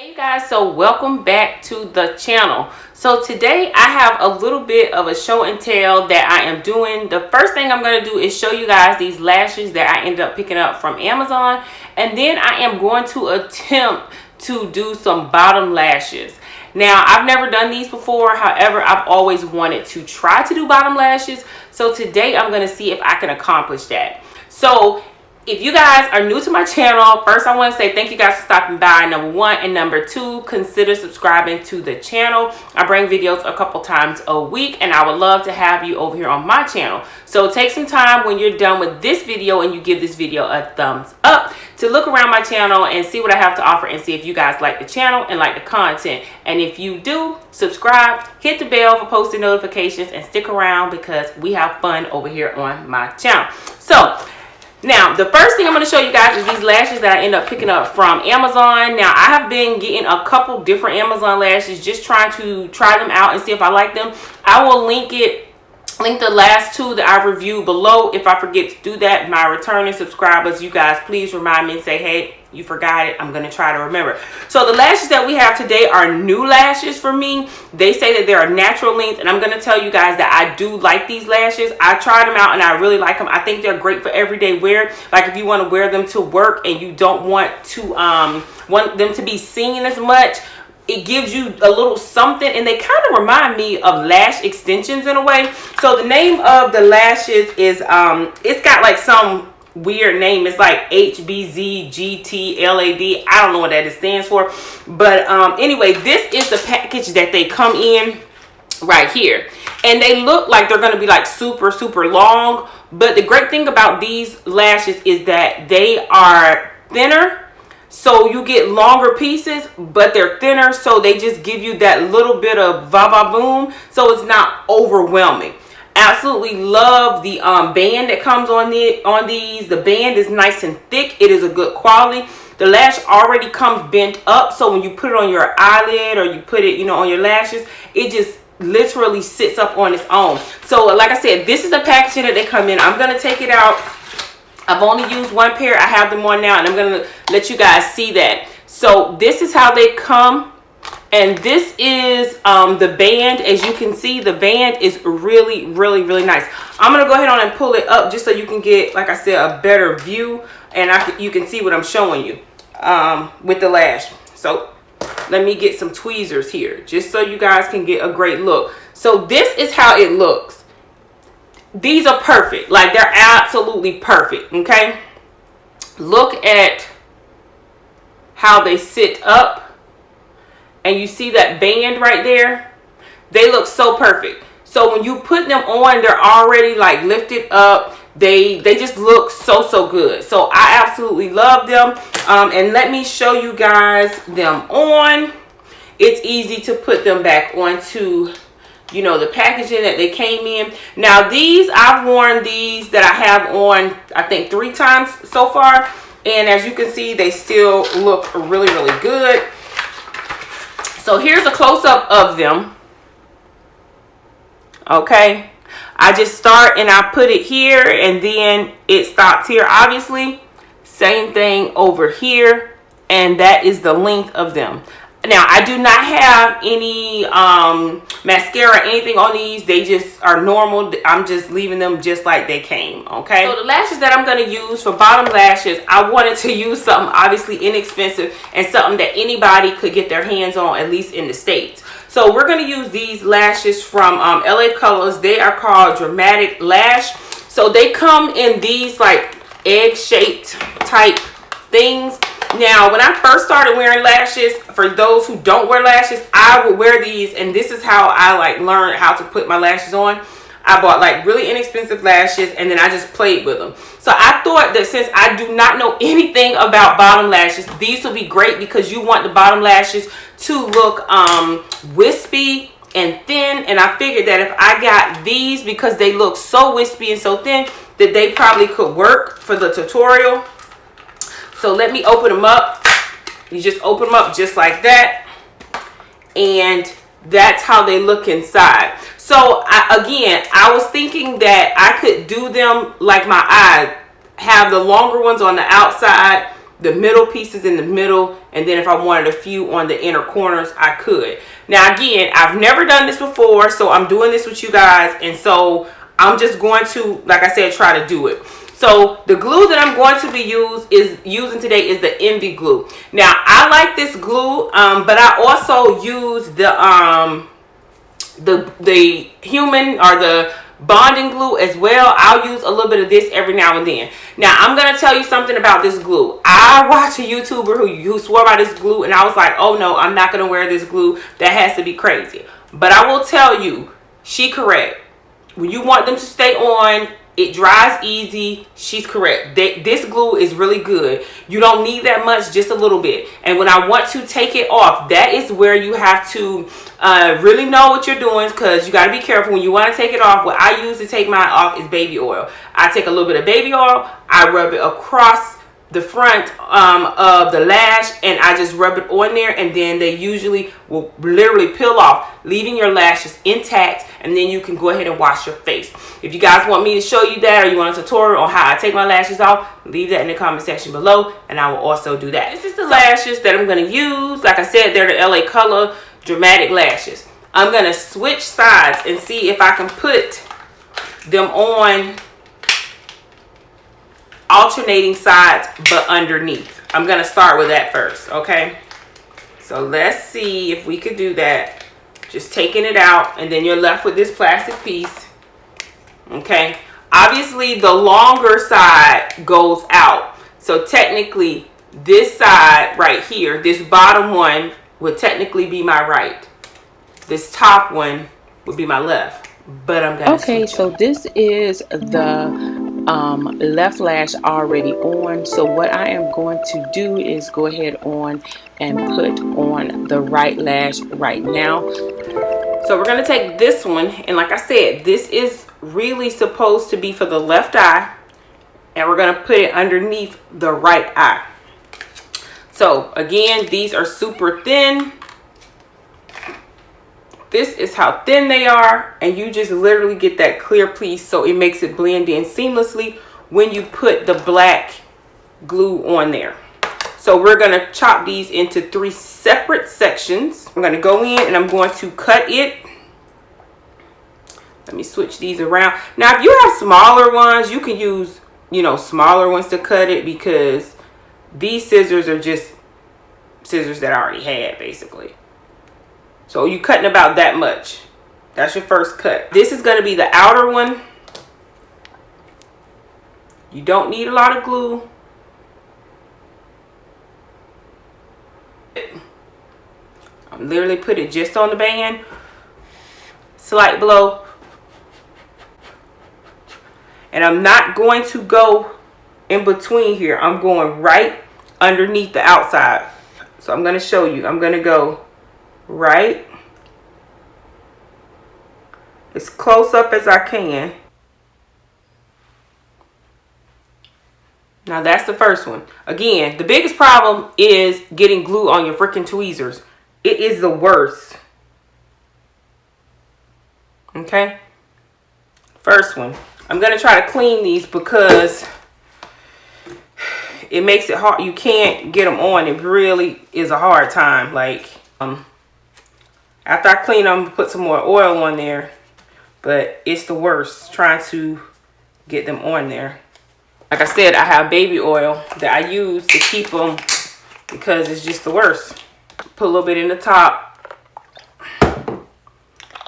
Hey you guys, so welcome back to the channel. So today I have a little bit of a show and tell that I am doing. The first thing I'm going to do is show you guys these lashes that I ended up picking up from Amazon, and then I am going to attempt to do some bottom lashes. Now, I've never done these before. However, I've always wanted to try to do bottom lashes. So today I'm going to see if I can accomplish that. So if you guys are new to my channel, first I want to say thank you guys for stopping by, number one, and number two, consider subscribing to the channel. I bring videos a couple times a week, and I would love to have you over here on my channel. So take some time when you're done with this video and you give this video a thumbs up to look around my channel and see what I have to offer, and see if you guys like the channel and like the content. And if you do, subscribe, hit the bell for posting notifications, and stick around because we have fun over here on my channel. So now, the first thing I'm going to show you guys is these lashes that I end up picking up from Amazon. Now, I have been getting a couple different Amazon lashes, just trying to try them out and see if I like them. I will link the last two that I've reviewed below. If I forget to do that, my returning subscribers, you guys please remind me and say, hey, you forgot it. I'm going to try to remember. So the lashes that we have today are new lashes for me. They say that they're a natural length, and I'm going to tell you guys that I do like these lashes. I tried them out and I really like them. I think they're great for everyday wear. Like if you want to wear them to work and you don't want them to be seen as much, it gives you a little something, and they kind of remind me of lash extensions in a way. So the name of the lashes is it's got like some weird name. It's like Hbzgtlad. I don't know what that stands for, but anyway, this is the package that they come in right here, and they look like they're going to be like super long. But the great thing about these lashes is that they are thinner. So you get longer pieces, but they're thinner, so they just give you that little bit of va-va-boom, so it's not overwhelming. Absolutely love the band that comes on these. The band is nice and thick. It is a good quality. The lash already comes bent up, so when you put it on your eyelid or you put it, on your lashes, it just literally sits up on its own. So like I said, this is the packaging that they come in. I'm going to take it out. I've only used one pair. I have them on now, and I'm going to let you guys see that. So this is how they come, and this is the band. As you can see, the band is really nice. I'm going to go ahead on and pull it up just so you can get, like I said, a better view, and you can see what I'm showing you with the lash. So let me get some tweezers here just so you guys can get a great look. So this is how it looks. These are perfect. Like, they're absolutely perfect. Okay, look at how they sit up, and you see that band right there. They look so perfect. So when you put them on, they're already like lifted up. They just look so good. So I absolutely love them. And let me show you guys them on. It's easy to put them back onto the packaging that they came in. Now these, I've worn these that I have on, I think 3 times so far, and as you can see, they still look really good. So here's a close-up of them. Okay, I just start and I put it here, and then it stops here. Obviously, same thing over here, and that is the length of them. Now, I do not have any mascara or anything on these. They just are normal. I'm just leaving them just like they came, okay? So the lashes that I'm going to use for bottom lashes, I wanted to use something obviously inexpensive and something that anybody could get their hands on, at least in the States. So we're going to use these lashes from LA Colors. They are called Dramatic Lash. So they come in these like egg-shaped type things. Now, when I first started wearing lashes, for those who don't wear lashes, I would wear these, and this is how I learned how to put my lashes on. I bought like really inexpensive lashes, and then I just played with them. So I thought that since I do not know anything about bottom lashes, these will be great because you want the bottom lashes to look wispy and thin. And I figured that if I got these, because they look so wispy and so thin, that they probably could work for the tutorial. So let me open them up. You just open them up just like that, and that's how they look inside. So again, I was thinking that I could do them like my eyes, have the longer ones on the outside the middle pieces in the middle, and then if I wanted a few on the inner corners, I could. Now again, I've never done this before, so I'm doing this with you guys, and so I'm just going to, like I said, try to do it. So the glue that I'm going to be using today is the Envy glue. Now I like this glue, but I also use the human or the bonding glue as well. I'll use a little bit of this every now and then. Now I'm gonna tell you something about this glue. I watched a YouTuber who swore by this glue, and I was like, oh no, I'm not gonna wear this glue. That has to be crazy. But I will tell you, she correct. When you want them to stay on, it dries easy. She's correct. This glue is really good. You don't need that much, just a little bit. And when I want to take it off, that is where you have to really know what you're doing, because you got to be careful when you want to take it off. What I use to take mine off is baby oil. I take a little bit of baby oil, I rub it across the front of the lash, and I just rub it on there, and then they usually will literally peel off, leaving your lashes intact, and then you can go ahead and wash your face. If you guys want me to show you that, or you want a tutorial on how I take my lashes off, leave that in the comment section below, and I will also do that. This is the lashes that I'm going to use. Like I said, they're the LA Color Dramatic Lashes. I'm going to switch sides and see if I can put them on alternating sides but underneath. I'm gonna start with that first, okay? So let's see if we could do that. Just taking it out, and then you're left with this plastic piece, okay? Obviously the longer side goes out, so technically this side right here, this bottom one would technically be my right, this top one would be my left, but I'm gonna okay, so this is the left lash already on. So what I am going to do is go ahead on and put on the right lash right now. So we're going to take this one, and like I said, this is really supposed to be for the left eye, and we're going to put it underneath the right eye. So again, these are super thin. This is how thin they are, and you just literally get that clear piece, so it makes it blend in seamlessly when you put the black glue on there. So we're going to chop these into 3 separate sections. I'm going to go in and I'm going to cut it. Let me switch these around. Now if you have smaller ones, you can use, you know, smaller ones to cut it, because these scissors are just scissors that I already had basically. So you're cutting about that much. That's your first cut. This is going to be the outer one. You don't need a lot of glue. I'm literally put it just on the band. Slight blow. And I'm not going to go in between here. I'm going right underneath the outside. So I'm going to show you. I'm going to go right as close up as I can. Now that's the first one. Again, the biggest problem is getting glue on your freaking tweezers. It is the worst. Okay. First one. I'm going to try to clean these because it makes it hard. You can't get them on. It really is a hard time. Like, after I clean them, put some more oil on there. But it's the worst trying to get them on there. Like I said, I have baby oil that I use to keep them, because it's just the worst. Put a little bit in the top.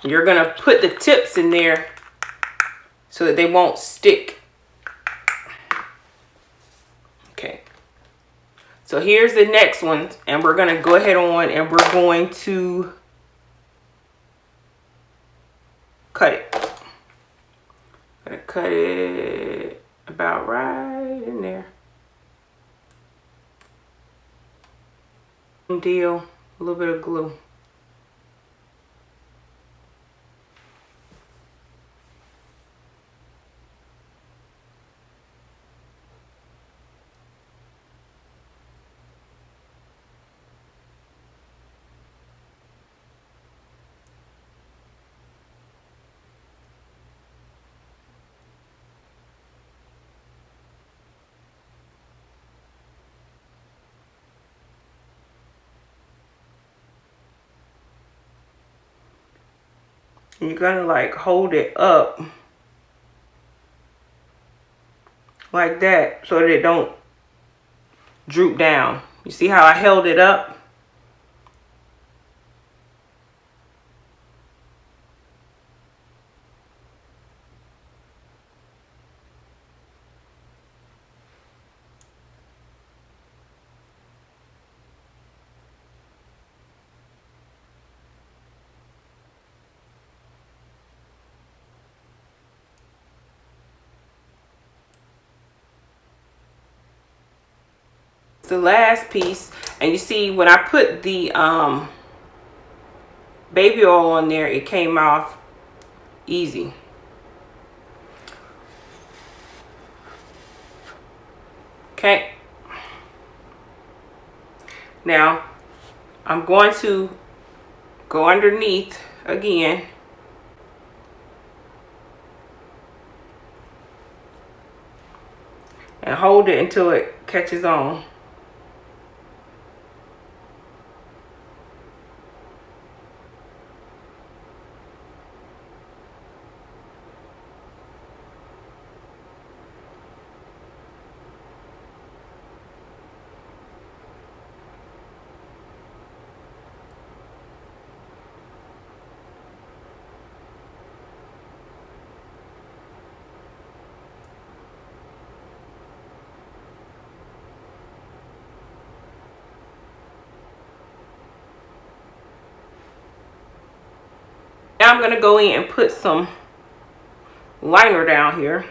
You're going to put the tips in there so that they won't stick. Okay. So here's the next one, and we're going to go ahead on and we're going to cut it. Gonna cut it about right in there. Deal, a little bit of glue. You're gonna like hold it up like that so that it don't droop down. You see how I held it up? The last piece, and you see when I put the baby oil on there, it came off easy. Okay, now I'm going to go underneath again and hold it until it catches on. Now I'm going to go in and put some liner down here.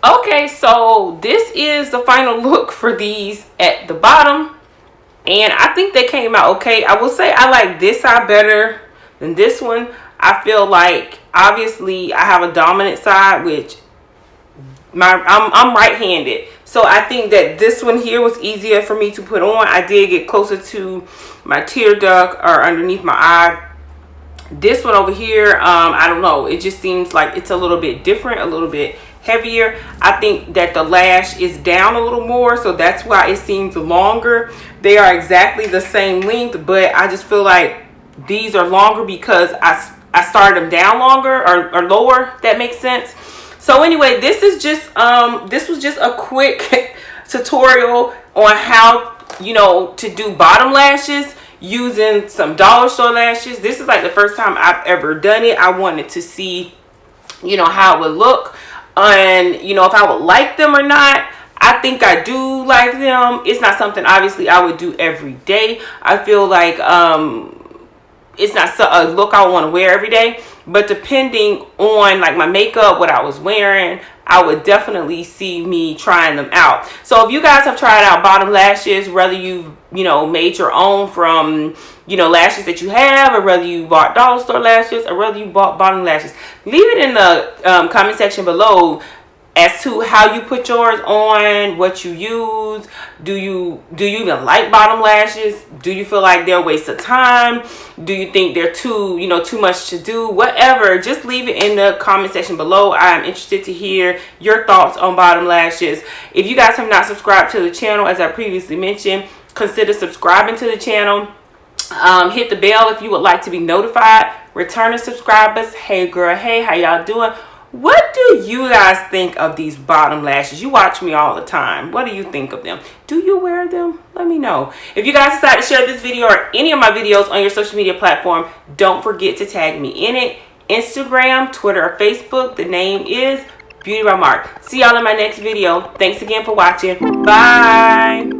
Okay, so this is the final look for these at the bottom, and I think they came out okay. I will say I like this side better than this one. I feel like obviously I have a dominant side, which I'm right-handed, so I think that this one here was easier for me to put on. I did get closer to my tear duct or underneath my eye. This one over here, I don't know, it just seems like it's a little bit different, a little bit heavier. I think that the lash is down a little more, so that's why it seems longer. They are exactly the same length, but I just feel like these are longer because I started them down longer or lower, if that makes sense. So anyway, this is just this was just a quick tutorial on how, you know, to do bottom lashes using some dollar store lashes. This is like the first time I've ever done it. I wanted to see, you know, how it would look and, you know, if I would like them or not. I think I do like them. It's not something obviously I would do every day. I feel like it's not a look I want to wear every day, but depending on like my makeup, what I was wearing, I would definitely see me trying them out. So if you guys have tried out bottom lashes, whether you've, you know, made your own from, you know, lashes that you have, or whether you bought dollar store lashes, or whether you bought bottom lashes, leave it in the comment section below as to how you put yours on, what you use. Do you even like bottom lashes? Do you feel like they're a waste of time? Do you think they're too, you know, too much to do? Whatever, just leave it in the comment section below. I am interested to hear your thoughts on bottom lashes. If you guys have not subscribed to the channel, as I previously mentioned, consider subscribing to the channel. Hit the bell if you would like to be notified. Returning subscribers, hey girl, hey, how y'all doing? What do you guys think of these bottom lashes? You watch me all the time. What do you think of them? Do you wear them? Let me know. If you guys decide to share this video or any of my videos on your social media platform, don't forget to tag me in it. Instagram, Twitter, or Facebook. The name is Beauty by Mark. See y'all in my next video. Thanks again for watching. Bye.